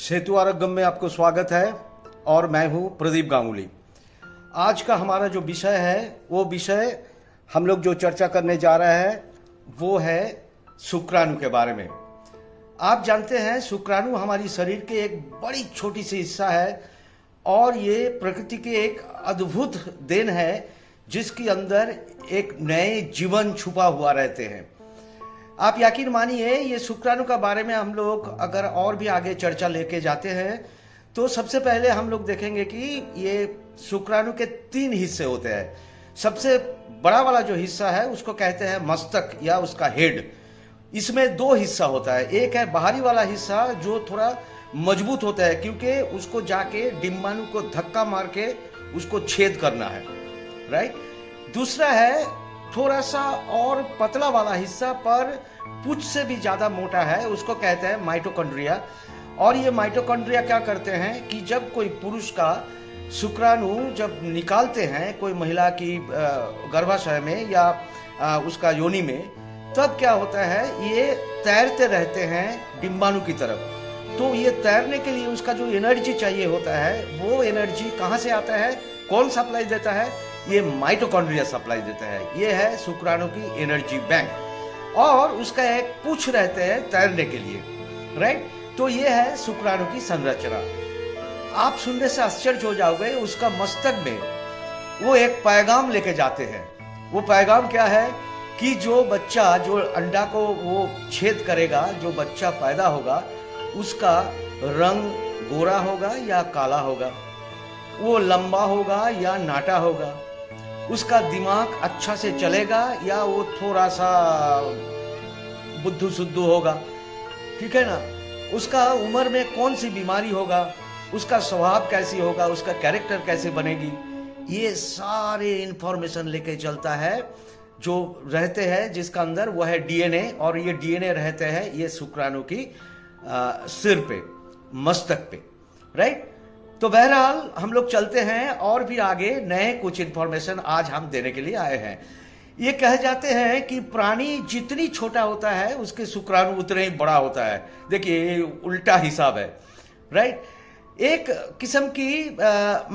सेतु आरोग्यम में आपको स्वागत है और मैं हूं प्रदीप गांगुली। आज का हमारा जो विषय है वो विषय हम लोग जो चर्चा करने जा रहे हैं वो है शुक्राणु के बारे में। आप जानते हैं शुक्राणु हमारी शरीर के एक बड़ी छोटी सी हिस्सा है और ये प्रकृति के एक अद्भुत देन है जिसके अंदर एक नए जीवन छुपा हुआ रहते हैं। आप यकीन मानिए ये शुक्राणु का बारे में हम लोग अगर और भी आगे चर्चा लेके जाते हैं तो सबसे पहले हम लोग देखेंगे कि ये शुक्राणु के 3 हिस्से होते हैं। सबसे बड़ा वाला जो हिस्सा है उसको कहते हैं मस्तक या उसका हेड। इसमें 2 हिस्सा होता है। एक है बाहरी वाला हिस्सा जो थोड़ा मजबूत होता है क्योंकि उसको जाके डिम्बाणु को धक्का मार के उसको छेद करना है, राइट। दूसरा है थोड़ा सा और पतला वाला हिस्सा पर पूंछ से भी ज्यादा मोटा है, उसको कहते हैं माइटोकॉन्ड्रिया। और ये माइटोकॉन्ड्रिया क्या करते हैं कि जब कोई पुरुष का शुक्राणु जब निकालते हैं कोई महिला की गर्भाशय में या उसका योनि में, तब क्या होता है ये तैरते रहते हैं डिम्बाणु की तरफ। तो ये तैरने के लिए उसका जो एनर्जी चाहिए होता है वो एनर्जी कहाँ से आता है, कौन सप्लाई देता है? ये माइटोकॉन्ड्रिया सप्लाई देता है। ये है शुक्राणु की एनर्जी बैंक और उसका एक पूंछ रहते हैं तैरने के लिए, राइट। तो ये है शुक्राणु की संरचना। आप सुनने से आश्चर्य हो जाओगे, उसका मस्तक में वो एक पैगाम लेके जाते हैं। वो पैगाम क्या है कि जो बच्चा जो अंडा को वो छेद करेगा, जो बच्चा पैदा होगा उसका रंग गोरा होगा या काला होगा, वो लंबा होगा या नाटा होगा, उसका दिमाग अच्छा से चलेगा या वो थोड़ा सा बुद्धू सुद्धू होगा, ठीक है ना। उसका उम्र में कौन सी बीमारी होगा, उसका स्वभाव कैसी होगा, उसका कैरेक्टर कैसे बनेगी, ये सारे इंफॉर्मेशन लेके चलता है जो रहते हैं जिसका अंदर वो है डीएनए। और ये डीएनए रहते हैं ये शुक्राणु की सिर पे, मस्तक पे, राइट। तो बहरहाल हम लोग चलते हैं और भी आगे नए कुछ इंफॉर्मेशन आज हम देने के लिए आए हैं। ये कह जाते हैं कि प्राणी जितनी छोटा होता है उसके शुक्राणु उतना ही बड़ा होता है। देखिए ये उल्टा हिसाब है, राइट। एक किस्म की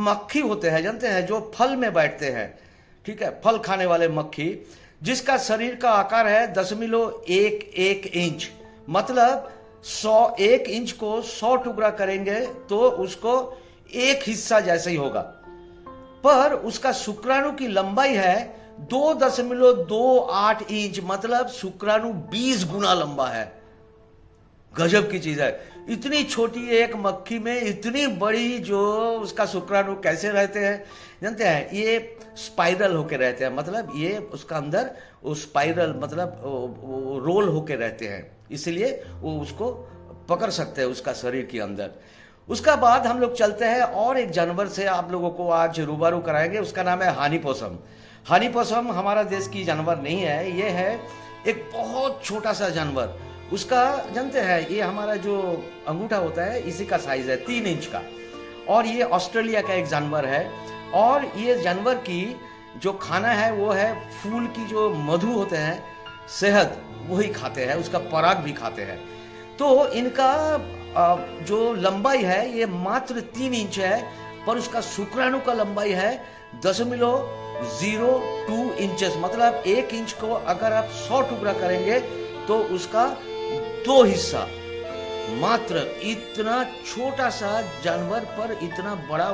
मक्खी होते हैं, जानते हैं, जो फल में बैठते हैं, ठीक है, फल खाने वाले मक्खी, जिसका शरीर का आकार है 0.11 इंच। मतलब 1 इंच को 100 टुकड़ा करेंगे तो उसको एक हिस्सा जैसे ही होगा। पर उसका शुक्राणु की लंबाई है 2.28 इंच। मतलब शुक्राणु 20 गुना लंबा है। गजब की चीज है। इतनी छोटी एक मक्खी में इतनी बड़ी जो उसका शुक्राणु कैसे रहते हैं जानते हैं? ये स्पाइरल होके रहते हैं। मतलब ये उसका अंदर वो स्पाइरल मतलब रोल होके रहते हैं, इसलिए वो उसको पकड़ सकते हैं उसका शरीर के अंदर। उसका बाद हम लोग चलते हैं और एक जानवर से आप लोगों को आज रूबरू कराएंगे। उसका नाम है हानीपोसम। हानीपोसम हमारा देश की जानवर नहीं है, ये है एक बहुत छोटा सा जानवर। उसका जानते हैं ये हमारा जो अंगूठा होता है इसी का साइज है, 3 इंच का। और ये ऑस्ट्रेलिया का एक जानवर है। और ये जानवर की जो खाना है वो है फूल की जो मधु होते हैं, शहद, वही खाते हैं, उसका पराग भी खाते हैं। तो इनका जो लंबाई है ये मात्र 3 इंच है, पर उसका शुक्राणु का लंबाई है 0.02 इंचेस। मतलब 1 इंच को अगर आप 100 टुकड़ा करेंगे तो उसका 2 हिस्सा। मात्र इतना छोटा सा जानवर पर इतना बड़ा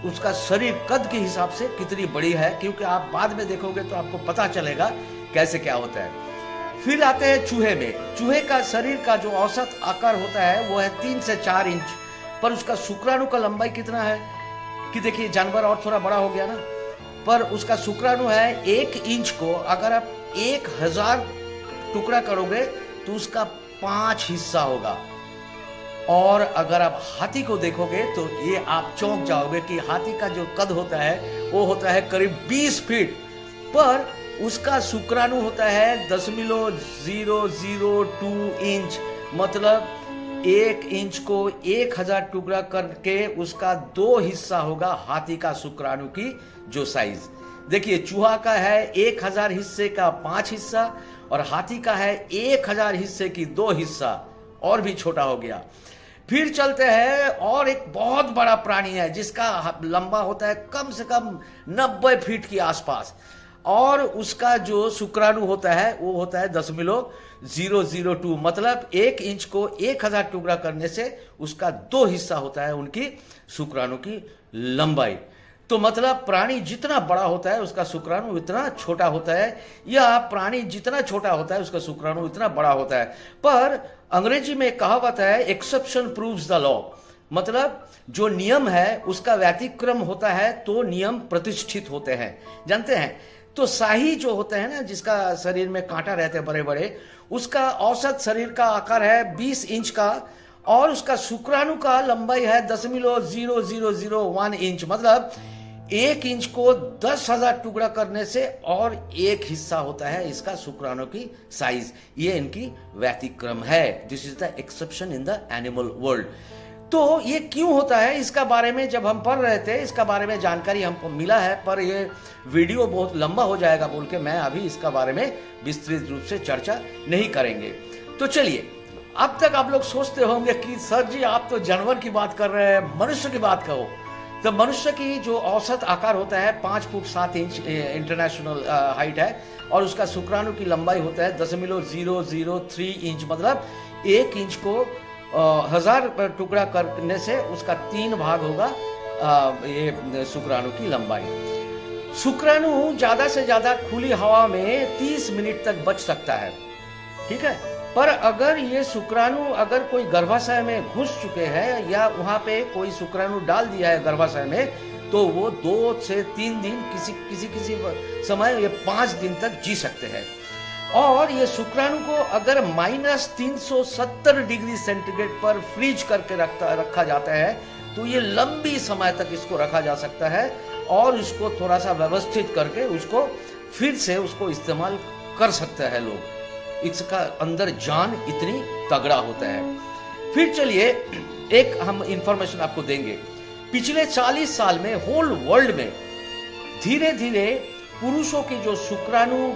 उसका शरीर कद के हिसाब से कितनी बड़ी है, क्योंकि आप बाद में देखोगे तो आपको पता चलेगा कैसे क्या होता है। फिर आते हैं चूहे में। चूहे का शरीर का जो औसत आकार होता है वो है 3 से 4 इंच, पर उसका शुक्राणु का लंबाई कितना है कि देखिए जानवर और थोड़ा बड़ा हो गया ना, पर उसका शुक्राणु है 1 इंच को अगर आप 1000 टुकड़ा करोगे तो उसका 5 हिस्सा होगा। और अगर आप हाथी को देखोगे तो ये आप चौंक जाओगे कि हाथी का जो कद होता है वो होता है करीब 20 फीट, पर उसका शुक्राणु होता है 0.002 इंच। मतलब 1 इंच को 1000 टुकड़ा करके उसका 2 हिस्सा होगा हाथी का शुक्राणु की जो साइज। देखिए चूहा का है 1000 हिस्से का 5 हिस्सा और हाथी का है 1000 हिस्से की 2 हिस्सा, और भी छोटा हो गया। फिर चलते हैं और एक बहुत बड़ा प्राणी है जिसका लंबा होता है कम से कम 90 फीट के आसपास, और उसका जो शुक्राणु होता है वो होता है 0.002, मतलब 1 इंच को 1000 टुकड़ा करने से उसका 2 हिस्सा होता है उनकी शुक्राणु की लंबाई। तो मतलब प्राणी जितना बड़ा होता है उसका शुक्राणु उतना छोटा होता है, या प्राणी जितना छोटा होता है उसका शुक्राणु उतना बड़ा होता है। पर अंग्रेजी में एक कहावत है, एक्सेप्शन प्रूव्स द लॉ, मतलब जो नियम है उसका व्यतिक्रम होता है तो नियम प्रतिष्ठित होते हैं, जानते हैं। तो शाही जो होते हैं ना, जिसका शरीर में कांटा रहते हैं बड़े बड़े, उसका औसत शरीर का आकार है 20 इंच का, और उसका शुक्राणु का लंबाई है 10.0001 इंच, मतलब 1 इंच को 10,000 टुकड़ा करने से और 1 हिस्सा होता है इसका शुक्राणु की साइज। ये इनकी व्यतिक्रम है। This is the exception in the animal world. तो ये क्यों होता है, इसका बारे में जब हम पढ़ रहे थे, इसका बारे में जानकारी हमको मिला है, पर ये वीडियो बहुत लंबा हो जाएगा बोल के मैं अभी इसका बारे में विस्तृत रूप से चर्चा नहीं करेंगे। तो चलिए, अब तक आप लोग सोचते होंगे कि सर जी आप तो जानवर की बात कर रहे हैं, मनुष्य की बात करो। तो मनुष्य की जो औसत आकार होता है 5 फुट 7 इंच इंटरनेशनल हाइट है, और उसका शुक्राणु की लंबाई होता है 10.003 इंच, मतलब 1 इंच को 1000 टुकड़ा करने से उसका 3 भाग होगा ये शुक्राणु की लंबाई। शुक्राणु ज्यादा से ज्यादा खुली हवा में 30 मिनट तक बच सकता है, ठीक है। पर अगर ये शुक्राणु अगर कोई गर्भाशय में घुस चुके हैं या वहां पे कोई शुक्राणु डाल दिया है गर्भाशय में, तो वो 2 से 3 दिन, किसी समय ये 5 दिन तक जी सकते हैं। और ये शुक्राणु को अगर -370 डिग्री सेंटीग्रेड पर फ्रीज करके रखा जाता है तो ये लंबी समय तक इसको रखा जा सकता है, और इसको थोड़ा सा व्यवस्थित करके उसको फिर से उसको इस्तेमाल कर सकते हैं लोग। इसका अंदर जान इतनी तगड़ा होता है। फिर चलिए एक हम इंफॉर्मेशन आपको देंगे। पिछले 40 साल में होल वर्ल्ड में धीरे धीरे पुरुषों की जो शुक्राणु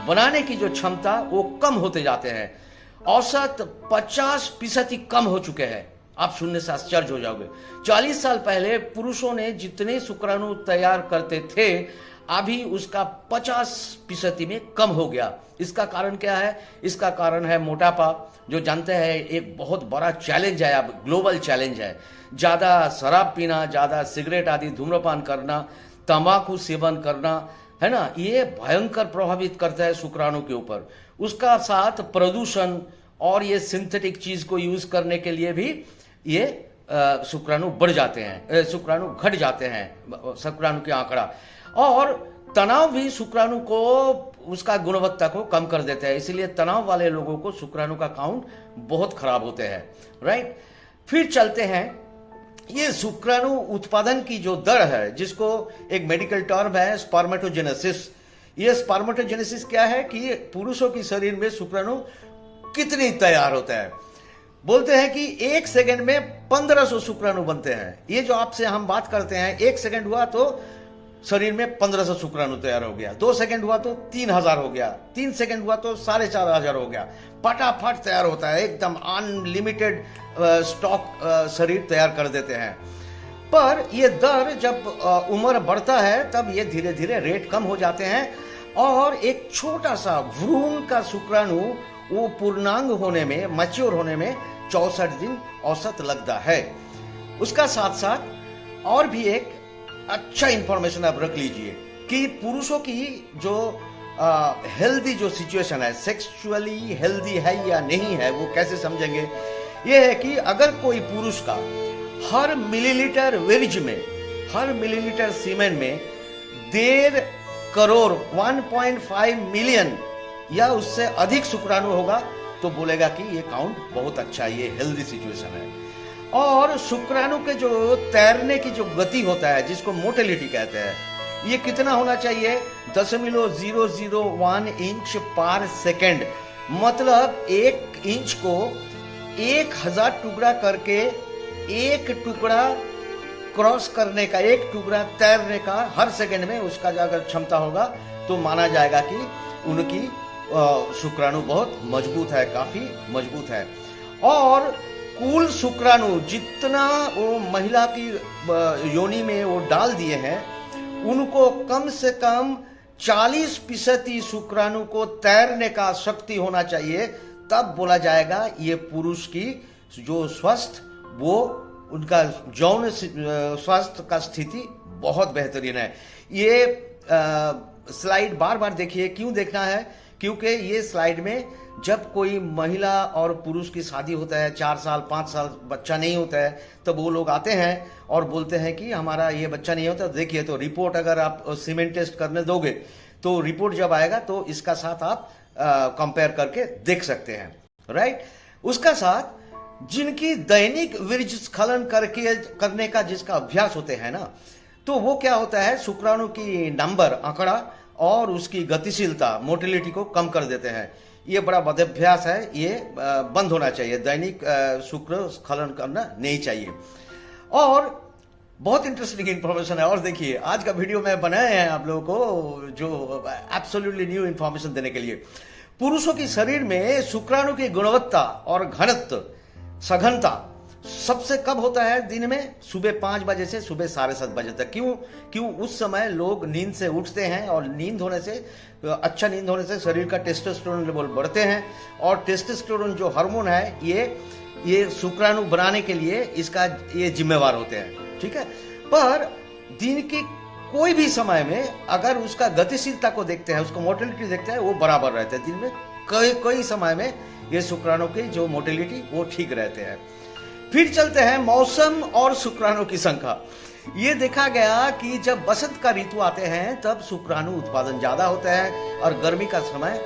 बनाने की जो क्षमता वो कम होते जाते हैं। औसत 50% कम हो चुके हैं। आप सुनने से आश्चर्य हो जाओगे। 40 साल पहले पुरुषों ने जितने शुक्राणु तैयार करते थे, अभी उसका 50% में कम हो गया। इसका कारण क्या है? इसका कारण है मोटापा, जो जानते हैं एक बहुत बड़ा चैलेंज है, अब ग्लोबल चैलेंज है। ज्यादा शराब पीना, ज्यादा सिगरेट आदि धूम्रपान करना, तंबाकू सेवन करना, है ना, ये भयंकर प्रभावित करता है शुक्राणु के ऊपर। उसका साथ प्रदूषण और ये सिंथेटिक चीज को यूज करने के लिए भी ये शुक्राणु बढ़ जाते हैं, शुक्राणु घट जाते हैं, शुक्राणु के आंकड़ा। और तनाव भी शुक्राणु को, उसका गुणवत्ता को कम कर देते हैं। इसलिए तनाव वाले लोगों को शुक्राणु का काउंट बहुत खराब होते हैं, राइट। फिर चलते हैं, ये शुक्राणु उत्पादन की जो दर है, जिसको एक मेडिकल टर्म है स्पर्मेटोजेनेसिस। ये स्पर्मेटोजेनेसिस क्या है कि पुरुषों के शरीर में शुक्राणु कितनी तैयार होता है। बोलते हैं कि 1 सेकंड में 1500 शुक्राणु बनते हैं। ये जो आपसे हम बात करते हैं, 1 सेकंड हुआ तो शरीर में 1500 शुक्राणु तैयार हो गया, 2 सेकंड हुआ तो 3000 हो गया, 3 सेकंड हुआ तो 4500 हो गया। फटाफट तैयार होता है, एकदम अनलिमिटेड स्टॉक शरीर तैयार कर देते हैं। पर ये दर जब उम्र बढ़ता है तब ये धीरे धीरे रेट कम हो जाते हैं, और एक छोटा सा भ्रूण का शुक्राणु वो पूर्णांग होने में, मैच्योर होने में 64 दिन औसत लगता है। उसका साथ साथ और भी एक अच्छा इंफॉर्मेशन आप रख लीजिए कि पुरुषों की जो हेल्दी जो सिचुएशन है, सेक्सुअली हेल्दी है या नहीं है, वो कैसे समझेंगे? ये है कि अगर कोई पुरुष का हर मिलीलीटर वीर्य में, हर मिलीलीटर सीमेन में 1.5 करोड़ 1.5 मिलियन या उससे अधिक शुक्राणु होगा, तो बोलेगा कि ये काउंट बहुत अच्छा है, ये हेल्दी सिचुएशन है। और शुक्राणु के जो तैरने की जो गति होता है, जिसको मोटिलिटी कहते हैं, ये कितना होना चाहिए? 0.001 इंच पर सेकेंड। मतलब 1 इंच को 1000 टुकड़ा करके, एक टुकड़ा क्रॉस करने का, एक टुकड़ा तैरने का हर सेकंड में उसका अगर क्षमता होगा तो माना जाएगा कि उनकी शुक्राणु बहुत मजबूत है, काफी मजबूत है। और कुल शुक्राणु जितना वो महिला की योनि में वो डाल दिए हैं, उनको कम से कम 40% शुक्राणु को तैरने का शक्ति होना चाहिए, तब बोला जाएगा ये पुरुष की जो स्वस्थ, वो उनका यौन स्वास्थ्य का स्थिति बहुत बेहतरीन है। ये स्लाइड बार बार देखिए। क्यों देखना है? क्योंकि ये स्लाइड में जब कोई महिला और पुरुष की शादी होता है, 4 साल 5 साल बच्चा नहीं होता है, तब वो लोग आते हैं और बोलते हैं कि हमारा ये बच्चा नहीं होता। देखिए, तो रिपोर्ट अगर आप सीमेंट टेस्ट करने दोगे तो रिपोर्ट जब आएगा तो इसका साथ आप कंपेयर करके देख सकते हैं, राइट। उसका साथ जिनकी दैनिक वीर्य स्खलन करने का जिसका अभ्यास होते हैं ना, तो वो क्या होता है, शुक्राणु की नंबर आंकड़ा और उसकी गतिशीलता मोटिलिटी को कम कर देते हैं। ये बड़ा बदअभ्यास है, ये बंद होना चाहिए। दैनिक शुक्र स्खलन करना नहीं चाहिए। और बहुत इंटरेस्टिंग इंफॉर्मेशन है। और देखिए, आज का वीडियो मैं बनाए हैं आप लोगों को जो एब्सोल्युटली न्यू इंफॉर्मेशन देने के लिए। पुरुषों की शरीर में शुक्राणु की गुणवत्ता और घनत्व, सघनता सबसे कब होता है? दिन में सुबह 5 बजे से सुबह 7:30 बजे तक। क्यों? उस समय लोग नींद से उठते हैं और नींद होने से, अच्छा नींद होने से शरीर का टेस्टोस्टेरोन लेवल बढ़ते हैं, और टेस्टोस्टेरोन जो हार्मोन है ये शुक्राणु बनाने के लिए इसका ये जिम्मेवार होते हैं, ठीक है। पर दिन की कोई भी समय में अगर उसका गतिशीलता को देखते हैं, उसको मोटिलिटी देखते हैं, वो बराबर रहते हैं। दिन में कई समय में ये शुक्राणु की जो मोटिलिटी वो ठीक रहते हैं। फिर चलते हैं मौसम और शुक्राणु की संख्या। ये देखा गया कि जब बसंत का ऋतु आते हैं तब शुक्राणु उत्पादन ज्यादा होता है और गर्मी का समय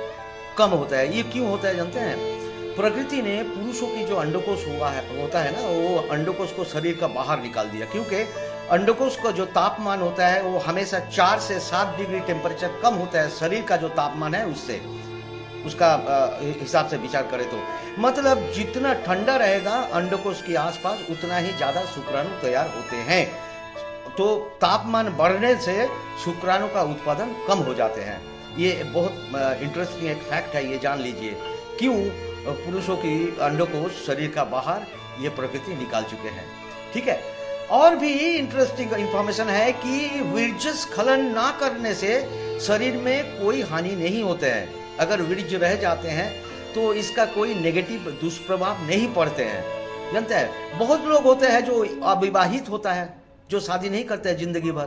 कम होता है। ये क्यों होता है जानते हैं? प्रकृति ने पुरुषों की जो अंडकोश होता है ना, वो अंडकोश को शरीर का बाहर निकाल दिया, क्योंकि अंडकोश का जो तापमान होता है वो हमेशा 4 से 7 डिग्री टेम्परेचर कम होता है शरीर का जो तापमान है उससे, उसका हिसाब से विचार करें तो। मतलब जितना ठंडा रहेगा अंडकोश के आसपास, उतना ही ज्यादा शुक्राणु तैयार होते हैं। तो तापमान बढ़ने से शुक्राणु का उत्पादन कम हो जाते हैं। ये बहुत इंटरेस्टिंग एक फैक्ट है, ये जान लीजिए। क्यों पुरुषों की अंडकोश शरीर का बाहर ये प्रकृति निकाल चुके हैं, ठीक है। और भी इंटरेस्टिंग इंफॉर्मेशन है कि वीर्य स्खलन ना करने से शरीर में कोई हानि नहीं होते हैं। अगर वीर्य रह जाते हैं तो इसका कोई नेगेटिव दुष्प्रभाव नहीं पड़ते हैं। जानते हैं, बहुत लोग होते हैं जो अविवाहित होता है, जो शादी नहीं करते हैं जिंदगी भर,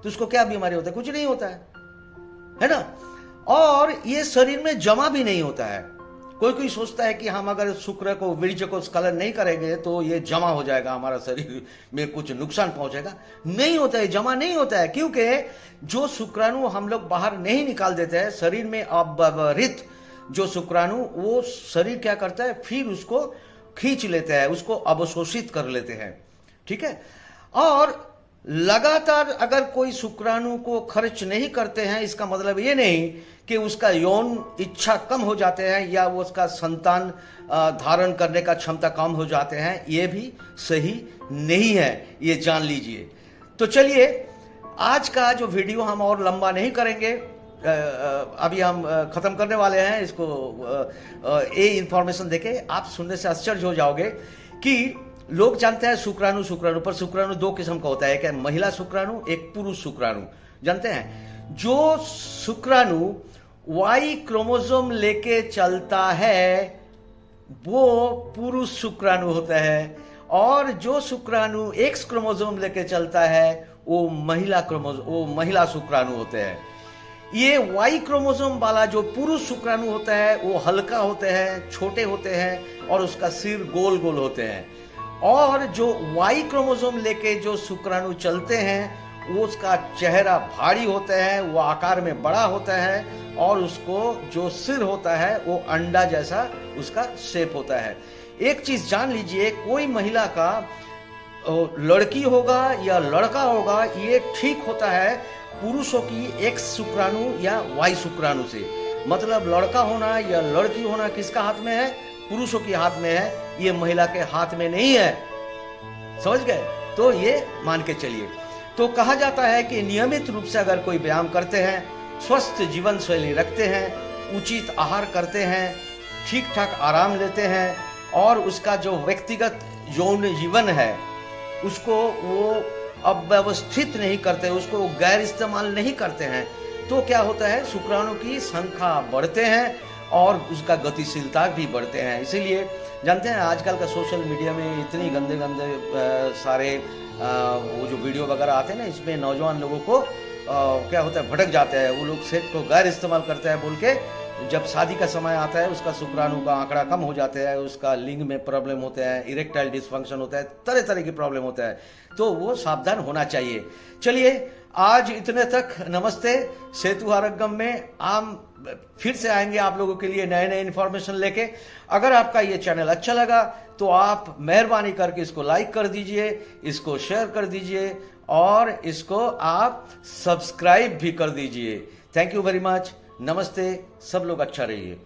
तो उसको क्या बीमारी होता है? कुछ नहीं होता है ना। और ये शरीर में जमा भी नहीं होता है। कोई सोचता है कि हम अगर शुक्र को, वीर्य को स्खलन नहीं करेंगे तो ये जमा हो जाएगा, हमारा शरीर में कुछ नुकसान पहुंचेगा। नहीं होता है, जमा नहीं होता है, क्योंकि जो शुक्राणु हम लोग बाहर नहीं निकाल देते हैं, शरीर में अव्यवहित जो शुक्राणु, वो शरीर क्या करता है, फिर उसको खींच लेते हैं, उसको अवशोषित कर लेते हैं, ठीक है। और लगातार अगर कोई शुक्राणु को खर्च नहीं करते हैं, इसका मतलब ये नहीं कि उसका यौन इच्छा कम हो जाते हैं या वो उसका संतान धारण करने का क्षमता कम हो जाते हैं, ये भी सही नहीं है, ये जान लीजिए। तो चलिए, आज का जो वीडियो हम और लंबा नहीं करेंगे, अभी हम खत्म करने वाले हैं इसको। ये इंफॉर्मेशन देके आप सुनने से आश्चर्य हो जाओगे कि लोग जानते हैं शुक्राणु, पर शुक्राणु 2 किस्म का होता है, एक महिला शुक्राणु, एक पुरुष शुक्राणु। जानते हैं, जो शुक्राणु Y क्रोमोसोम लेके चलता है वो पुरुष शुक्राणु होता है, और जो शुक्राणु X क्रोमोसोम लेके चलता है वो महिला शुक्राणु होते हैं। ये Y क्रोमोसोम वाला जो पुरुष शुक्राणु होता है वो हल्का होते हैं, छोटे होते हैं, और उसका सिर गोल गोल होते हैं। और जो Y क्रोमोसोम लेके जो शुक्राणु चलते हैं वो उसका चेहरा भारी होता है, वो आकार में बड़ा होता है, और उसको जो सिर होता है वो अंडा जैसा उसका शेप होता है। एक चीज जान लीजिए, कोई महिला का लड़की होगा या लड़का होगा, ये ठीक होता है पुरुषों की X शुक्राणु या Y शुक्राणु से। मतलब लड़का होना या लड़की होना किसका हाथ में है? पुरुषों के हाथ में है, ये महिला के हाथ में नहीं है। समझ गए? तो ये मान के चलिए। तो कहा जाता है कि नियमित रूप से अगर कोई व्यायाम करते हैं, स्वस्थ जीवन शैली रखते हैं, उचित आहार करते हैं, ठीक ठाक आराम लेते हैं, और उसका जो व्यक्तिगत यौन जीवन है उसको वो अव्यवस्थित नहीं करते, उसको गैर इस्तेमाल नहीं करते हैं, तो क्या होता है, शुक्राणु की संख्या बढ़ते हैं और उसका गतिशीलता भी बढ़ते हैं। इसीलिए जानते हैं आजकल का सोशल मीडिया में इतनी गंदे गंदे सारे वो जो वीडियो वगैरह आते हैं ना, इसमें नौजवान लोगों को क्या होता है, भटक जाते हैं, वो लोग सेक्स को गैर इस्तेमाल करते हैं बोल के। जब शादी का समय आता है उसका शुक्राणु का आंकड़ा कम हो जाता है, उसका लिंग में प्रॉब्लम होते हैं, इरेक्टाइल डिसफंक्शन होता है, तरह तरह की प्रॉब्लम होता है, तो वो सावधान होना चाहिए। चलिए आज इतने तक, नमस्ते। सेतु आरोग्यम में हम फिर से आएंगे आप लोगों के लिए नए नए इन्फॉर्मेशन लेके। अगर आपका ये चैनल अच्छा लगा तो आप मेहरबानी करके इसको लाइक कर दीजिए, इसको शेयर कर दीजिए और इसको आप सब्सक्राइब भी कर दीजिए। Thank you very much. नमस्ते। सब लोग अच्छा रहिए।